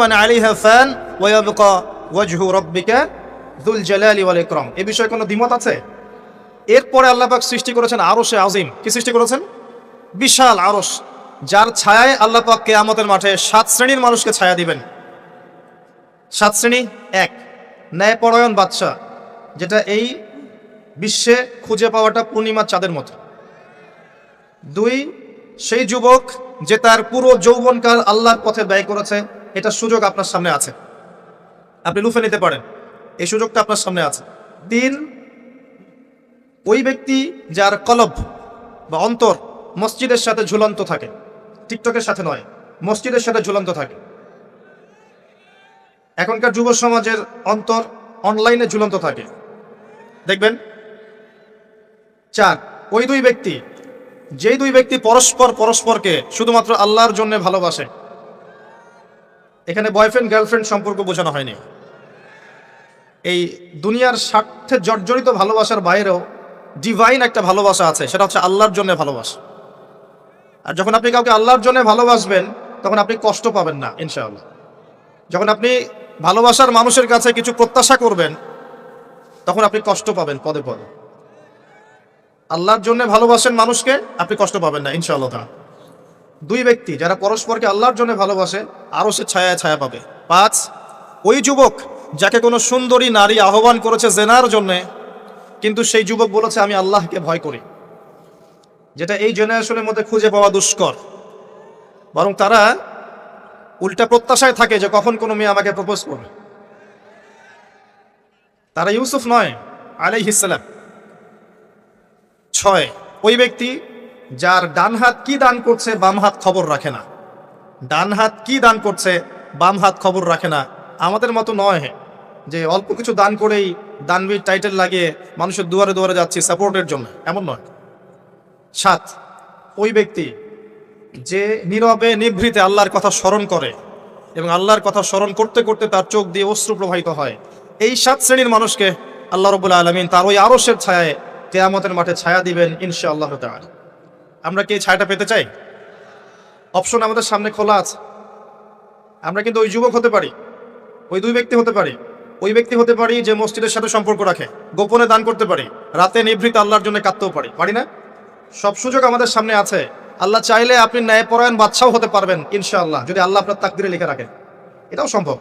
মান আলাইহা ফান ওয়া ইয়াবকা ওয়াজহু রাব্বিকা যুল জালালি ওয়াল ইকরাম। এই বিষয়ে কোনো দ্বিমত আছে? এরপরে আল্লাহ পাক সৃষ্টি করেছেন আরশে আজিম। কি সৃষ্টি করেছেন? বিশাল আরশ, যার ছায়ায় আল্লাহ পাক কিয়ামতের মাঠে 7 শ্রেণীর মানুষকে ছায়া দিবেন। 7 শ্রেণী: 1, ন্যায়পরায়ণ বাদশা, যেটা এই বিশ্বে খুঁজে পাওয়াটা পূর্ণিমার চাঁদের মতো। 2, সেই যুবক যে তার পুরো যৌবনকাল আল্লাহর পথে ব্যয় করেছে। এটা সুযোগ আপনার সামনে আছে, আপনি লুফে নিতে পারেন, এই সুযোগটা আপনার সামনে আছে। 3, ওই ব্যক্তি যার কলব বা অন্তর মসজিদের সাথে ঝুলন্ত থাকে, টিকটকের সাথে নয়, মসজিদের সাথে ঝুলন্ত থাকে। এখনকার যুব সমাজের অন্তর অনলাইনে ঝুলন্ত থাকে, দেখবেন। 4, ওই দুই ব্যক্তি, যেই দুই ব্যক্তি পরস্পরকে শুধুমাত্র আল্লাহর জন্য ভালোবাসে। এখানে বয়ফ্রেন্ড গার্লফ্রেন্ড সম্পর্ক বোঝানো হয়নি। এই দুনিয়ার স্বার্থে জর্জরিত ভালোবাসার বাইরেও ডিভাইন একটা ভালোবাসা আছে, সেটা হচ্ছে আল্লাহর জন্য ভালোবাসা। আর যখন আপনি কাউকে আল্লাহর জন্য ভালোবাসবেন, তখন আপনি কষ্ট পাবেন না ইনশাআল্লাহ। যখন আপনি ভালোবাসার মানুষের কাছে কিছু প্রত্যাশা করবেন, তখন আপনি কষ্ট পাবেন পদে পদে। আল্লাহর জন্য ভালোবাসেন মানুষকে, আপনি কষ্ট পাবেন না ইনশাআল্লাহ। দুই ব্যক্তি যারা পরস্পরকে আল্লাহর জন্য ভালোবাসে, আরো সে ছায়া ছায়া পাবে। 5, ওই যুবক যাকে কোনো সুন্দরী নারী আহ্বান করেছে জেনার জন্য, কিন্তু সেই যুবক বলেছে আমি আল্লাহকে ভয় করি, যেটা এই জেনারেশনের মধ্যে খুঁজে পাওয়া দুষ্কর। বরং তারা উল্টা প্রত্যাশায় থাকে যে কখন কোনো মেয়ে আমাকে প্রপোজ করবে। তারা ইউসুফ নয় আলাইহিস সালাম। 6, ওই ব্যক্তি যার ডান হাত কি দান করছে বাম হাত খবর রাখে না। ডান হাত কি দান করছে বাম হাত খবর রাখে না। আমাদের মতো নয় যে অল্প কিছু দান করেই দানবীর টাইটেল লাগিয়ে মানুষের দুয়ারে দুয়ারে যাচ্ছি সাপোর্টের জন্য, এমন নয়। 7, ওই ব্যক্তি যে নীরবে নিভৃতে আল্লাহর কথা স্মরণ করে এবং আল্লাহর কথা স্মরণ করতে করতে তার চোখ দিয়ে অশ্রু প্রবাহিত হয়। এই 7 শ্রেণীর মানুষকে আল্লাহ রাব্বুল আলামিন তার ওই আরশের ছায়ায় কিয়ামতের মাঠে ছায়া দিবেন ইনশাআল্লাহ তাআলা। আমরা কি এই ছায়াটা পেতে চাই? অপশন আমাদের সামনে খোলা আছে। আমরা কিন্তু ওই যুবক হতে পারি, ওই দুই ব্যক্তি হতে পারি, ওই ব্যক্তি হতে পারি যে মসজিদের সাথে সম্পর্ক রাখে, গোপনে দান করতে পারি, রাতে নিভৃতে আল্লাহর জন্য কাঁদতেও পারি না? সব সুযোগ আমাদের সামনে আছে। আল্লাহ চাইলে আপনি ন্যায়পরায়ণ বাদশাও হতে পারবেন ইনশাআল্লাহ, যদি আল্লাহ আপনার তাকদিরে লিখে রাখেন। এটাও সম্ভব।